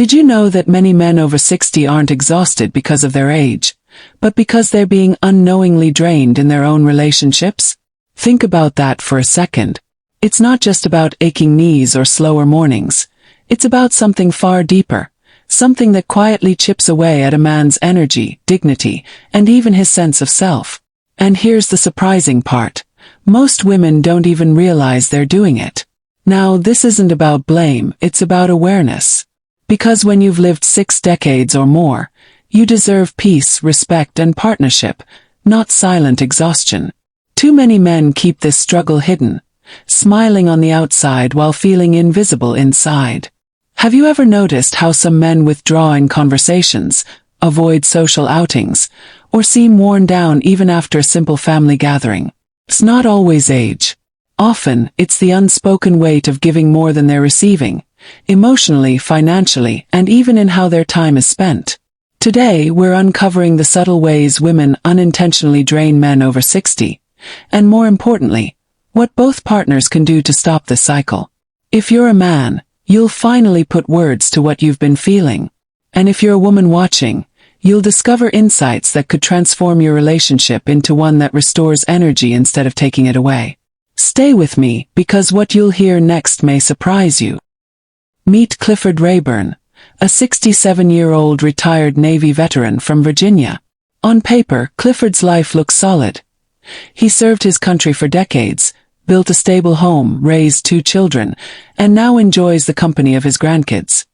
Did you know that many men over 60 aren't exhausted because of their age, but because they're being unknowingly drained in their own relationships? Think about that for a second. It's not just about aching knees or slower mornings. It's about something far deeper, something that quietly chips away at a man's energy, dignity, and even his sense of self. And here's the surprising part. Most women don't even realize they're doing it. Now, this isn't about blame, it's about awareness. Because when you've lived 6 decades or more, you deserve peace, respect, and partnership, not silent exhaustion. Too many men keep this struggle hidden, smiling on the outside while feeling invisible inside. Have you ever noticed how some men withdraw in conversations, avoid social outings, or seem worn down even after a simple family gathering? It's not always age. Often, it's the unspoken weight of giving more than they're receiving, emotionally, financially, and even in how their time is spent. Today, we're uncovering the subtle ways women unintentionally drain men over 60, and more importantly, what both partners can do to stop this cycle. If you're a man, you'll finally put words to what you've been feeling. And if you're a woman watching, you'll discover insights that could transform your relationship into one that restores energy instead of taking it away. Stay with me, because what you'll hear next may surprise you. Meet Clifford Rayburn, a 67-year-old retired Navy veteran from Virginia. On paper, Clifford's life looks solid. He served his country for decades, built a stable home, raised 2 children, and now enjoys the company of his grandkids.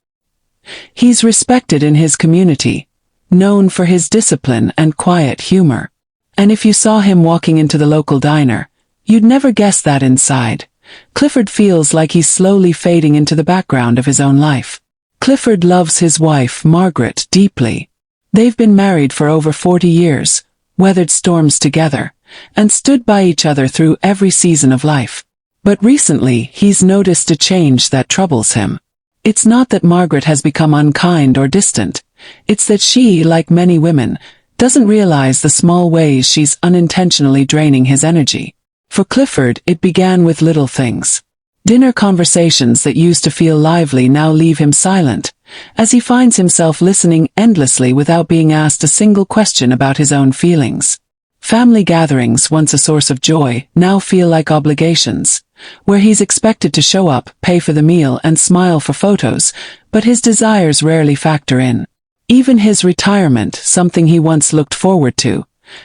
He's respected in his community, known for his discipline and quiet humor. And if you saw him walking into the local diner, you'd never guess that inside. Clifford feels like he's slowly fading into the background of his own life. Clifford loves his wife, Margaret, deeply. They've been married for over 40 years, weathered storms together, and stood by each other through every season of life. But recently, he's noticed a change that troubles him. It's not that Margaret has become unkind or distant. It's that she, like many women, doesn't realize the small ways she's unintentionally draining his energy. For Clifford, it began with little things. Dinner conversations that used to feel lively now leave him silent, as he finds himself listening endlessly without being asked a single question about his own feelings. Family gatherings, once a source of joy, now feel like obligations, where he's expected to show up, pay for the meal, and smile for photos, but his desires rarely factor in. Even his retirement, something he once looked forward to,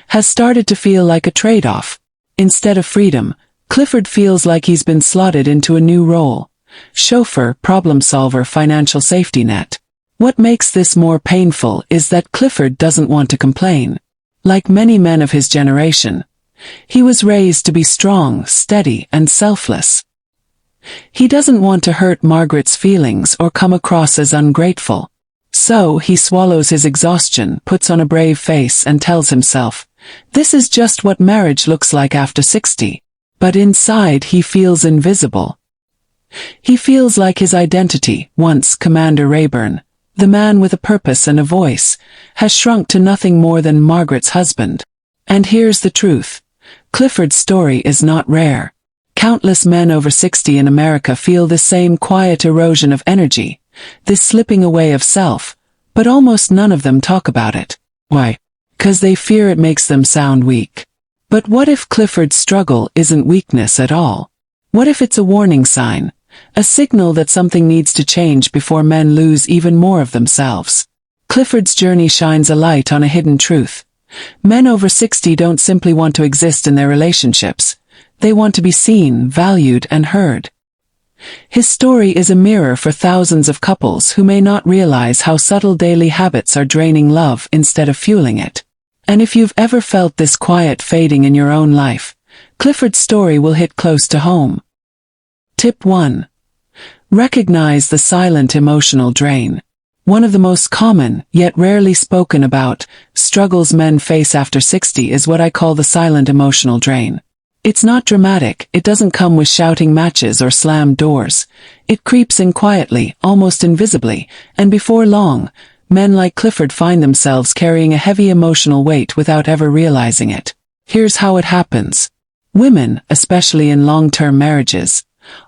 has started to feel like a trade-off. Instead of freedom, Clifford feels like he's been slotted into a new role: chauffeur, problem solver, financial safety net. What makes this more painful is that Clifford doesn't want to complain. Like many men of his generation, he was raised to be strong, steady, and selfless. He doesn't want to hurt Margaret's feelings or come across as ungrateful. So he swallows his exhaustion, puts on a brave face, and tells himself, "This is just what marriage looks like after 60. But inside he feels invisible. He feels like his identity, once Commander Rayburn, the man with a purpose and a voice, has shrunk to nothing more than Margaret's husband. And here's the truth. Clifford's story is not rare. Countless men over 60 in America feel the same quiet erosion of energy, this slipping away of self, but almost none of them talk about it. Why? 'Cause they fear it makes them sound weak. But what if Clifford's struggle isn't weakness at all? What if it's a warning sign, a signal that something needs to change before men lose even more of themselves? Clifford's journey shines a light on a hidden truth. Men over 60 don't simply want to exist in their relationships. They want to be seen, valued, and heard. His story is a mirror for thousands of couples who may not realize how subtle daily habits are draining love instead of fueling it. And if you've ever felt this quiet fading in your own life, Clifford's story will hit close to home. Tip 1. Recognize the silent emotional drain. One of the most common, yet rarely spoken about, struggles men face after 60 is what I call the silent emotional drain. It's not dramatic, it doesn't come with shouting matches or slammed doors. It creeps in quietly, almost invisibly, and before long, men like Clifford find themselves carrying a heavy emotional weight without ever realizing it. Here's how it happens. Women, especially in long-term marriages,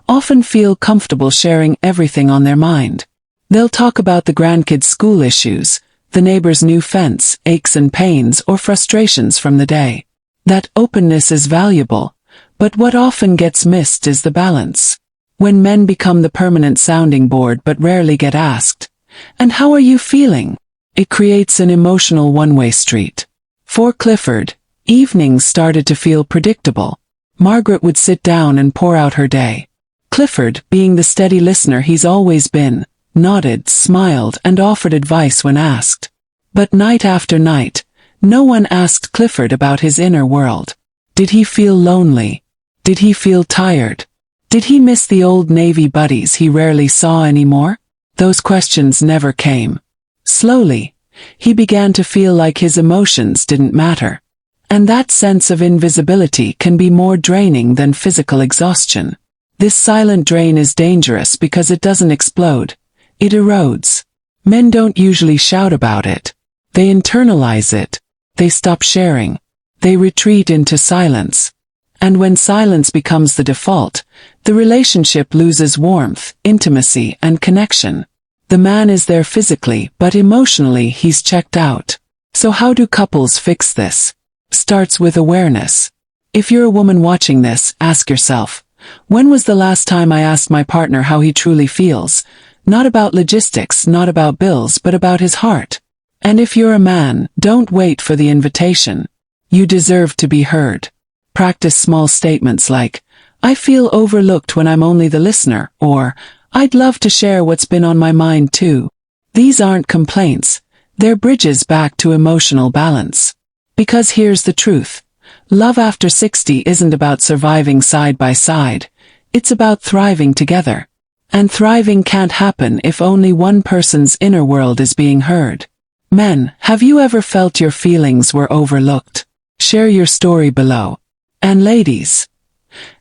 often feel comfortable sharing everything on their mind. They'll talk about the grandkids' school issues, the neighbor's new fence, aches and pains, or frustrations from the day. That openness is valuable, but what often gets missed is the balance. When men become the permanent sounding board but rarely get asked, "And how are you feeling?" it creates an emotional one-way street. For Clifford, evenings started to feel predictable. Margaret would sit down and pour out her day. Clifford, being the steady listener he's always been, nodded, smiled, and offered advice when asked. But night after night, no one asked Clifford about his inner world. Did he feel lonely? Did he feel tired? Did he miss the old Navy buddies he rarely saw anymore? Those questions never came. Slowly, he began to feel like his emotions didn't matter. And that sense of invisibility can be more draining than physical exhaustion. This silent drain is dangerous because it doesn't explode. It erodes. Men don't usually shout about it. They internalize it. They stop sharing. They retreat into silence. And when silence becomes the default, the relationship loses warmth, intimacy, and connection. The man is there physically, but emotionally he's checked out. So how do couples fix this? Starts with awareness. If you're a woman watching this, ask yourself, when was the last time I asked my partner how he truly feels? Not about logistics, not about bills, but about his heart. And if you're a man, don't wait for the invitation. You deserve to be heard. Practice small statements like, "I feel overlooked when I'm only the listener," or, "I'd love to share what's been on my mind too." These aren't complaints. They're bridges back to emotional balance. Because here's the truth. Love after 60 isn't about surviving side by side. It's about thriving together. And thriving can't happen if only one person's inner world is being heard. Men, have you ever felt your feelings were overlooked? Share your story below. And ladies,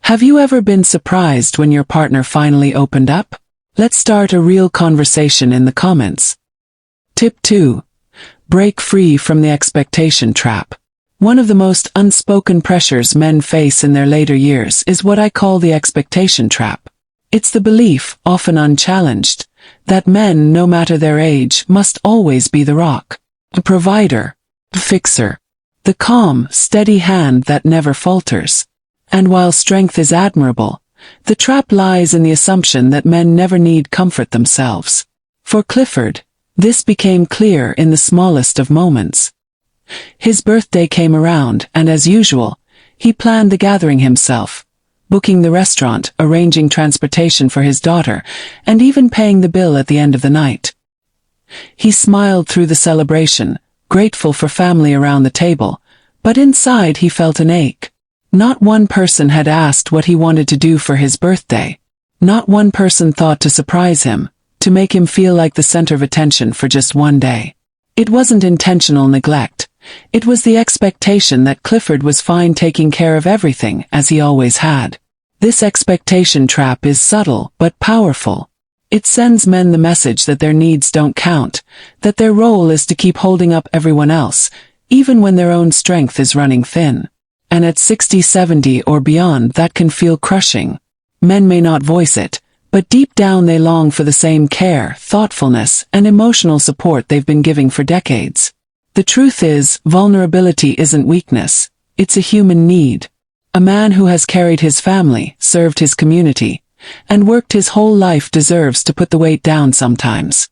have you ever been surprised when your partner finally opened up? Let's start a real conversation in the comments. Tip 2. Break free from the expectation trap. One of the most unspoken pressures men face in their later years is what I call the expectation trap. It's the belief, often unchallenged, that men, no matter their age, must always be the rock, the provider, the fixer, the calm, steady hand that never falters. And while strength is admirable, the trap lies in the assumption that men never need comfort themselves. For Clifford, this became clear in the smallest of moments. His birthday came around, and as usual, he planned the gathering himself, booking the restaurant, arranging transportation for his daughter, and even paying the bill at the end of the night. He smiled through the celebration, grateful for family around the table, but inside he felt an ache. Not one person had asked what he wanted to do for his birthday. Not one person thought to surprise him, to make him feel like the center of attention for just one day. It wasn't intentional neglect. It was the expectation that Clifford was fine taking care of everything, as he always had. This expectation trap is subtle but powerful. It sends men the message that their needs don't count, that their role is to keep holding up everyone else, even when their own strength is running thin. And at 60, 70, or beyond, that can feel crushing. Men may not voice it, but deep down they long for the same care, thoughtfulness, and emotional support they've been giving for decades. The truth is, vulnerability isn't weakness, it's a human need. A man who has carried his family, served his community, and worked his whole life deserves to put the weight down sometimes.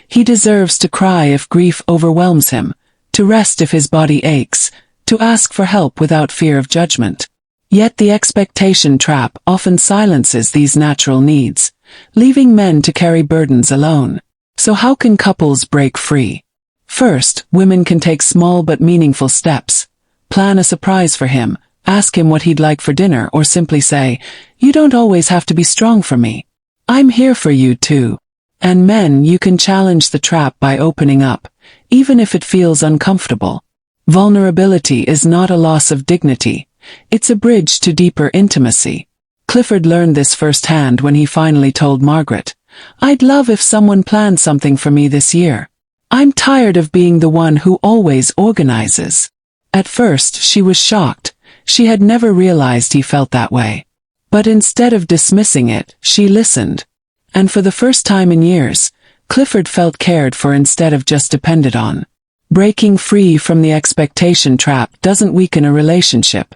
He deserves to cry if grief overwhelms him, to rest if his body aches, to ask for help without fear of judgment. Yet the expectation trap often silences these natural needs, leaving men to carry burdens alone. So how can couples break free? First, women can take small but meaningful steps. Plan a surprise for him, ask him what he'd like for dinner, or simply say, "You don't always have to be strong for me. I'm here for you too." And men, you can challenge the trap by opening up, even if it feels uncomfortable. Vulnerability is not a loss of dignity. It's a bridge to deeper intimacy. Clifford learned this firsthand when he finally told Margaret, "I'd love if someone planned something for me this year. I'm tired of being the one who always organizes." At first, she was shocked. She had never realized he felt that way. But instead of dismissing it, she listened. And for the first time in years, Clifford felt cared for instead of just depended on. Breaking free from the expectation trap doesn't weaken a relationship.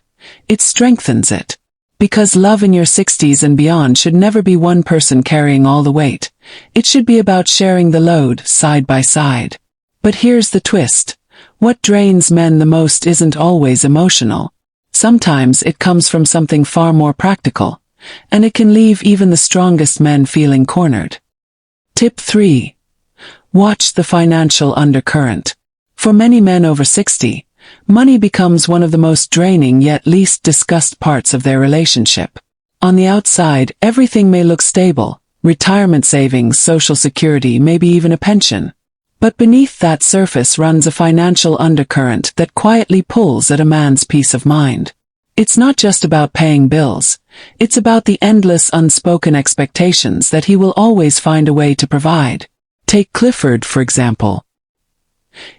It strengthens it. Because love in your 60s and beyond should never be one person carrying all the weight. It should be about sharing the load, side by side. But here's the twist. What drains men the most isn't always emotional. Sometimes it comes from something far more practical, and it can leave even the strongest men feeling cornered. Tip 3. Watch the financial undercurrent. For many men over 60, money becomes one of the most draining yet least discussed parts of their relationship. On the outside, everything may look stable: retirement savings, social security, maybe even a pension. But beneath that surface runs a financial undercurrent that quietly pulls at a man's peace of mind. It's not just about paying bills. It's about the endless unspoken expectations that he will always find a way to provide. Take Clifford, for example.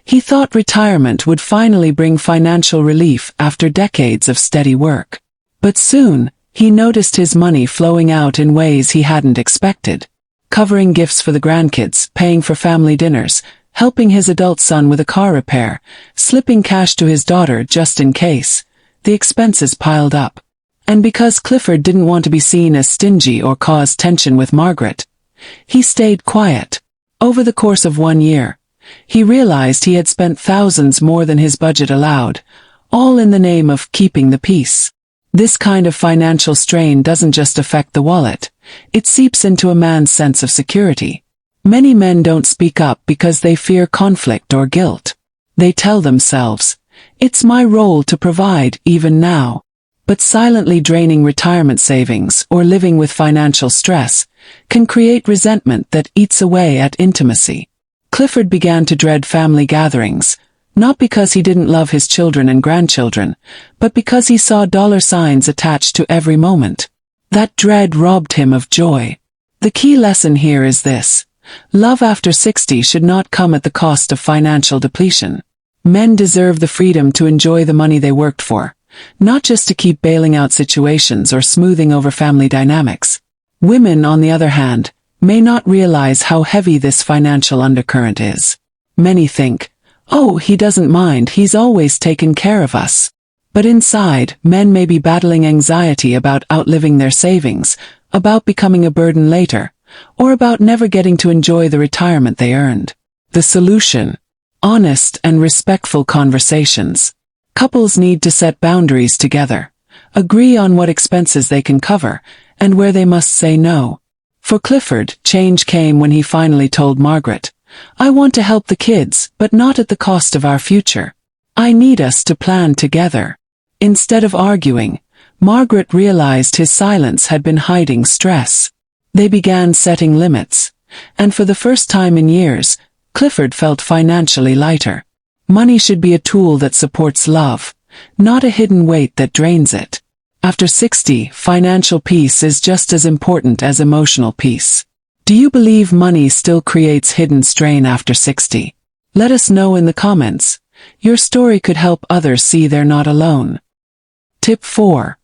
He thought retirement would finally bring financial relief after decades of steady work. But soon, he noticed his money flowing out in ways he hadn't expected. Covering gifts for the grandkids, paying for family dinners, helping his adult son with a car repair, slipping cash to his daughter just in case. The expenses piled up. And because Clifford didn't want to be seen as stingy or cause tension with Margaret, he stayed quiet. Over the course of 1 year, he realized he had spent thousands more than his budget allowed, all in the name of keeping the peace. This kind of financial strain doesn't just affect the wallet, it seeps into a man's sense of security. Many men don't speak up because they fear conflict or guilt. They tell themselves, "It's my role to provide, even now." But silently draining retirement savings or living with financial stress can create resentment that eats away at intimacy. Clifford began to dread family gatherings, not because he didn't love his children and grandchildren, but because he saw dollar signs attached to every moment. That dread robbed him of joy. The key lesson here is this: love after 60 should not come at the cost of financial depletion. Men deserve the freedom to enjoy the money they worked for, not just to keep bailing out situations or smoothing over family dynamics. Women, on the other hand, may not realize how heavy this financial undercurrent is. Many think, "Oh, he doesn't mind, he's always taken care of us." But inside, men may be battling anxiety about outliving their savings, about becoming a burden later, or about never getting to enjoy the retirement they earned. The solution: honest and respectful conversations. Couples need to set boundaries together, agree on what expenses they can cover, and where they must say no. For Clifford, change came when he finally told Margaret, "I want to help the kids, but not at the cost of our future. I need us to plan together." Instead of arguing, Margaret realized his silence had been hiding stress. They began setting limits, and for the first time in years, Clifford felt financially lighter. Money should be a tool that supports love, not a hidden weight that drains it. After 60, financial peace is just as important as emotional peace. Do you believe money still creates hidden strain after 60? Let us know in the comments. Your story could help others see they're not alone. Tip 4.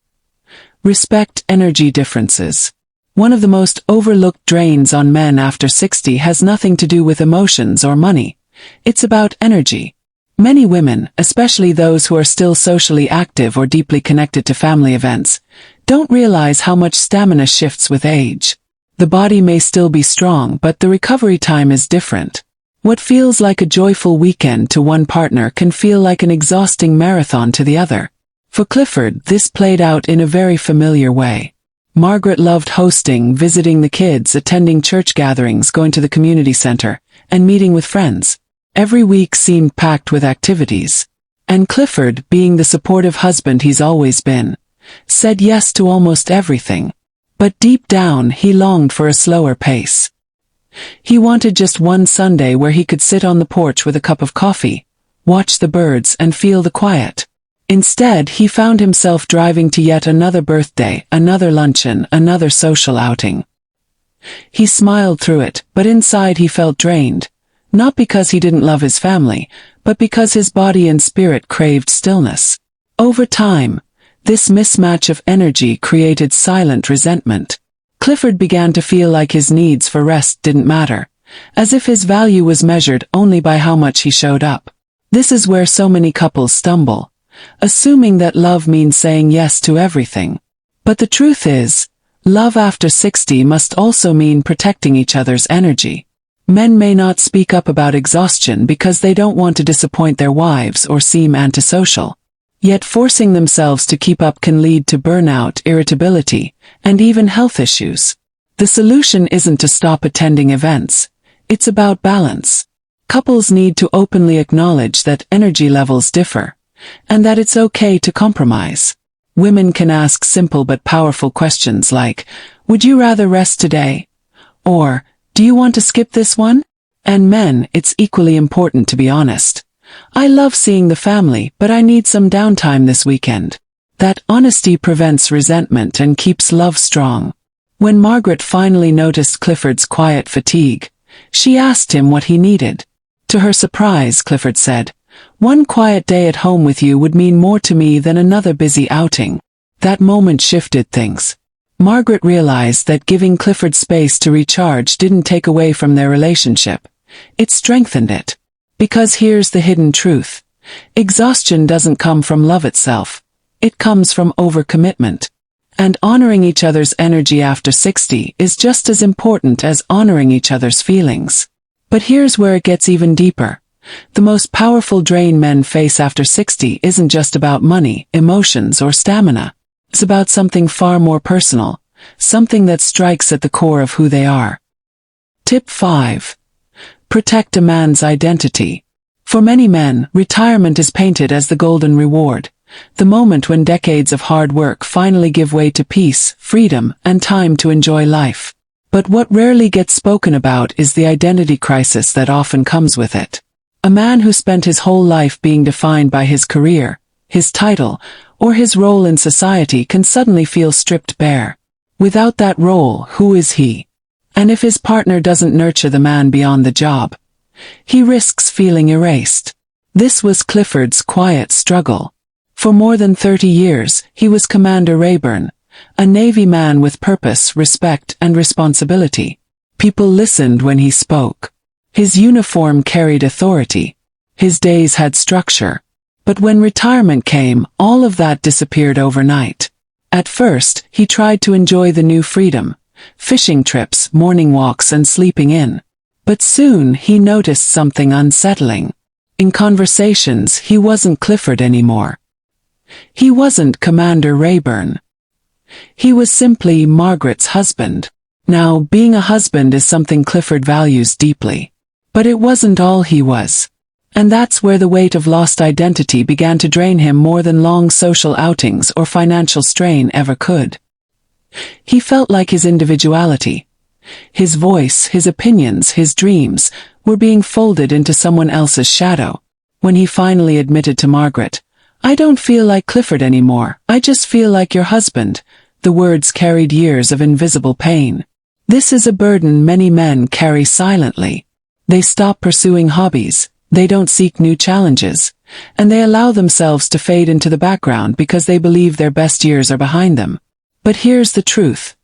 Respect energy differences. One of the most overlooked drains on men after 60 has nothing to do with emotions or money. It's about energy. Many women, especially those who are still socially active or deeply connected to family events, don't realize how much stamina shifts with age. The body may still be strong, but the recovery time is different. What feels like a joyful weekend to one partner can feel like an exhausting marathon to the other. For Clifford, this played out in a very familiar way. Margaret loved hosting, visiting the kids, attending church gatherings, going to the community center, and meeting with friends. Every week seemed packed with activities. And Clifford, being the supportive husband he's always been, said yes to almost everything. But deep down, he longed for a slower pace. He wanted just one Sunday where he could sit on the porch with a cup of coffee, watch the birds, and feel the quiet. Instead, he found himself driving to yet another birthday, another luncheon, another social outing. He smiled through it, but inside he felt drained. Not because he didn't love his family, but because his body and spirit craved stillness. Over time, this mismatch of energy created silent resentment. Clifford began to feel like his needs for rest didn't matter, as if his value was measured only by how much he showed up. This is where so many couples stumble, assuming that love means saying yes to everything. But the truth is, love after 60 must also mean protecting each other's energy. Men may not speak up about exhaustion because they don't want to disappoint their wives or seem antisocial. Yet forcing themselves to keep up can lead to burnout, irritability, and even health issues. The solution isn't to stop attending events. It's about balance. Couples need to openly acknowledge that energy levels differ, and that it's okay to compromise. Women can ask simple but powerful questions like, "Would you rather rest today?" Or, "Do you want to skip this one?" And men, it's equally important to be honest. "I love seeing the family, but I need some downtime this weekend." That honesty prevents resentment and keeps love strong. When Margaret finally noticed Clifford's quiet fatigue, she asked him what he needed. To her surprise, Clifford said, "One quiet day at home with you would mean more to me than another busy outing." That moment shifted things. Margaret realized that giving Clifford space to recharge didn't take away from their relationship. It strengthened it. Because here's the hidden truth. Exhaustion doesn't come from love itself. It comes from overcommitment. And honoring each other's energy after 60 is just as important as honoring each other's feelings. But here's where it gets even deeper. The most powerful drain men face after 60 isn't just about money, emotions, or stamina. It's about something far more personal, something that strikes at the core of who they are. Tip 5. Protect a man's identity. For many men, retirement is painted as the golden reward, the moment when decades of hard work finally give way to peace, freedom, and time to enjoy life. But what rarely gets spoken about is the identity crisis that often comes with it. A man who spent his whole life being defined by his career, his title, or his role in society can suddenly feel stripped bare. Without that role, who is he? And if his partner doesn't nurture the man beyond the job, he risks feeling erased. This was Clifford's quiet struggle. For more than 30 years, he was Commander Rayburn, a Navy man with purpose, respect, and responsibility. People listened when he spoke. His uniform carried authority. His days had structure. But when retirement came, all of that disappeared overnight. At first, he tried to enjoy the new freedom. Fishing trips, morning walks, and sleeping in. But soon he noticed something unsettling. In conversations, he wasn't Clifford anymore. He wasn't Commander Rayburn. He was simply Margaret's husband. Now, being a husband is something Clifford values deeply. But it wasn't all he was. And that's where the weight of lost identity began to drain him more than long social outings or financial strain ever could. He felt like his individuality, his voice, his opinions, his dreams, were being folded into someone else's shadow. When he finally admitted to Margaret, "I don't feel like Clifford anymore, I just feel like your husband," the words carried years of invisible pain. This is a burden many men carry silently. They stop pursuing hobbies, they don't seek new challenges, and they allow themselves to fade into the background because they believe their best years are behind them. But here's the truth.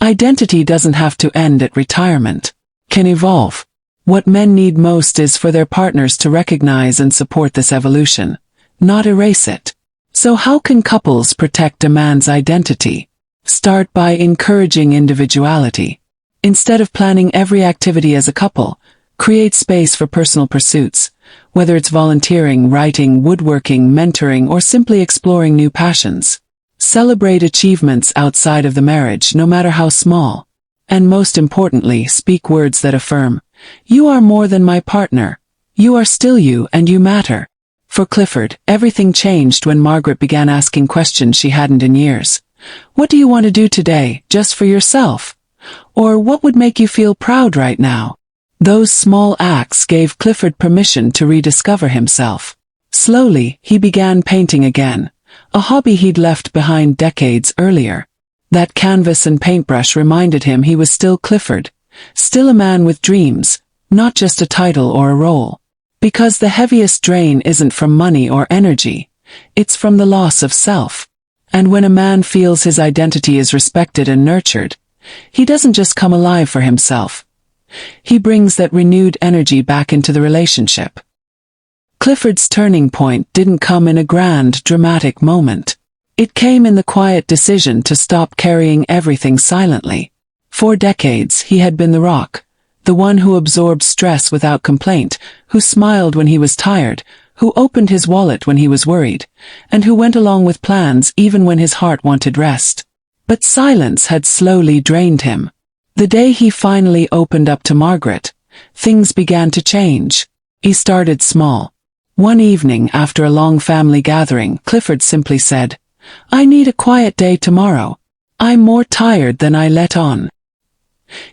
Identity doesn't have to end at retirement. It can evolve. What men need most is for their partners to recognize and support this evolution, not erase it. So how can couples protect a man's identity? Start by encouraging individuality. Instead of planning every activity as a couple, create space for personal pursuits, whether it's volunteering, writing, woodworking, mentoring, or simply exploring new passions. Celebrate achievements outside of the marriage, no matter how small. And most importantly, speak words that affirm, "You are more than my partner. You are still you and you matter." For Clifford, everything changed when Margaret began asking questions she hadn't in years. "What do you want to do today, just for yourself? Or what would make you feel proud right now?" Those small acts gave Clifford permission to rediscover himself. Slowly, he began painting again, a hobby he'd left behind decades earlier. That canvas and paintbrush reminded him he was still Clifford, still a man with dreams, not just a title or a role. Because the heaviest drain isn't from money or energy, it's from the loss of self. And when a man feels his identity is respected and nurtured, he doesn't just come alive for himself. He brings that renewed energy back into the relationship. Clifford's turning point didn't come in a grand, dramatic moment. It came in the quiet decision to stop carrying everything silently. For decades, he had been the rock, the one who absorbed stress without complaint, who smiled when he was tired, who opened his wallet when he was worried, and who went along with plans even when his heart wanted rest. But silence had slowly drained him. The day he finally opened up to Margaret, things began to change. He started small. One evening after a long family gathering, Clifford simply said, "I need a quiet day tomorrow. I'm more tired than I let on."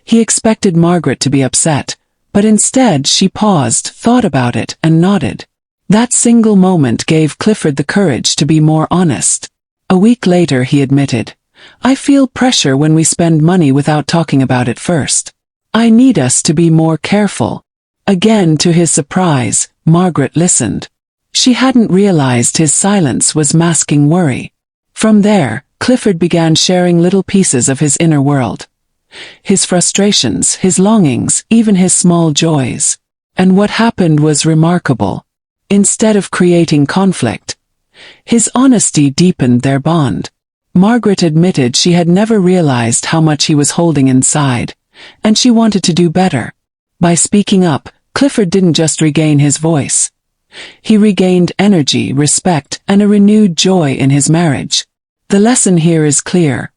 He expected Margaret to be upset, but instead she paused, thought about it, and nodded. That single moment gave Clifford the courage to be more honest. A week later he admitted, "I feel pressure when we spend money without talking about it first. I need us to be more careful." Again, to his surprise, Margaret listened. She hadn't realized his silence was masking worry. From there, Clifford began sharing little pieces of his inner world. His frustrations, his longings, even his small joys. And what happened was remarkable. Instead of creating conflict, his honesty deepened their bond. Margaret admitted she had never realized how much he was holding inside, and she wanted to do better. By speaking up, Clifford didn't just regain his voice. He regained energy, respect, and a renewed joy in his marriage. The lesson here is clear.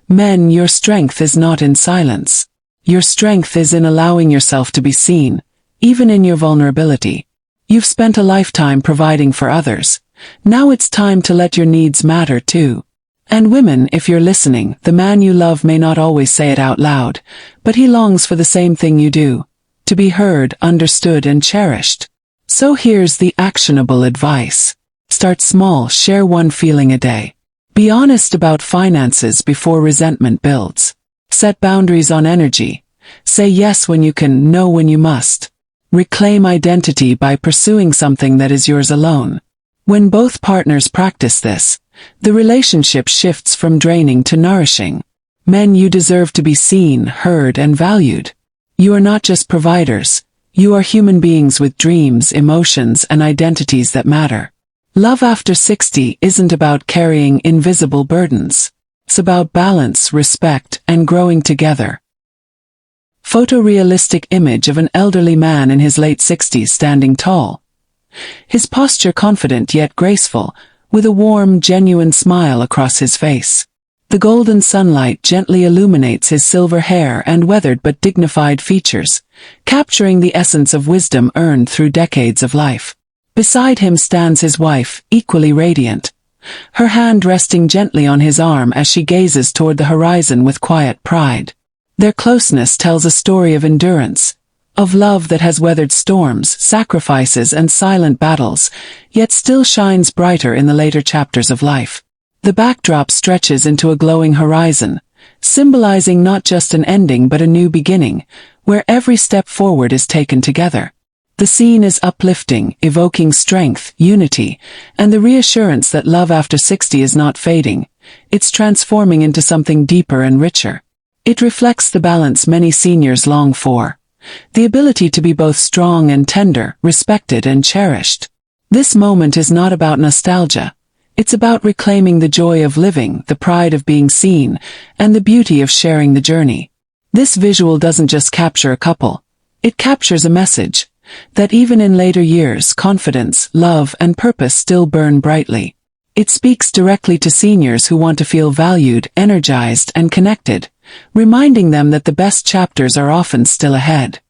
Men, your strength is not in silence. Your strength is in allowing yourself to be seen, even in your vulnerability. You've spent a lifetime providing for others. Now it's time to let your needs matter too. And women, if you're listening, the man you love may not always say it out loud, but he longs for the same thing you do. To be heard, understood, and cherished. So here's the actionable advice. Start small, share one feeling a day. Be honest about finances before resentment builds. Set boundaries on energy. Say yes when you can, no when you must. Reclaim identity by pursuing something that is yours alone. When both partners practice this, the relationship shifts from draining to nourishing. Men, you deserve to be seen, heard, and valued. You are not just providers. You are human beings with dreams, emotions, and identities that matter. Love after 60 isn't about carrying invisible burdens. It's about balance, respect, and growing together. Photorealistic image of an elderly man in his late 60s standing tall. His posture confident yet graceful, with a warm, genuine smile across his face. The golden sunlight gently illuminates his silver hair and weathered but dignified features, capturing the essence of wisdom earned through decades of life. Beside him stands his wife, equally radiant, her hand resting gently on his arm as she gazes toward the horizon with quiet pride. Their closeness tells a story of endurance, of love that has weathered storms, sacrifices, and silent battles, yet still shines brighter in the later chapters of life. The backdrop stretches into a glowing horizon, symbolizing not just an ending but a new beginning, where every step forward is taken together. The scene is uplifting, evoking strength, unity, and the reassurance that love after 60 is not fading. It's transforming into something deeper and richer. It reflects the balance many seniors long for. The ability to be both strong and tender, respected and cherished. This moment is not about nostalgia. It's about reclaiming the joy of living, the pride of being seen, and the beauty of sharing the journey. This visual doesn't just capture a couple. It captures a message. That even in later years, confidence, love, and purpose still burn brightly. It speaks directly to seniors who want to feel valued, energized, and connected, reminding them that the best chapters are often still ahead.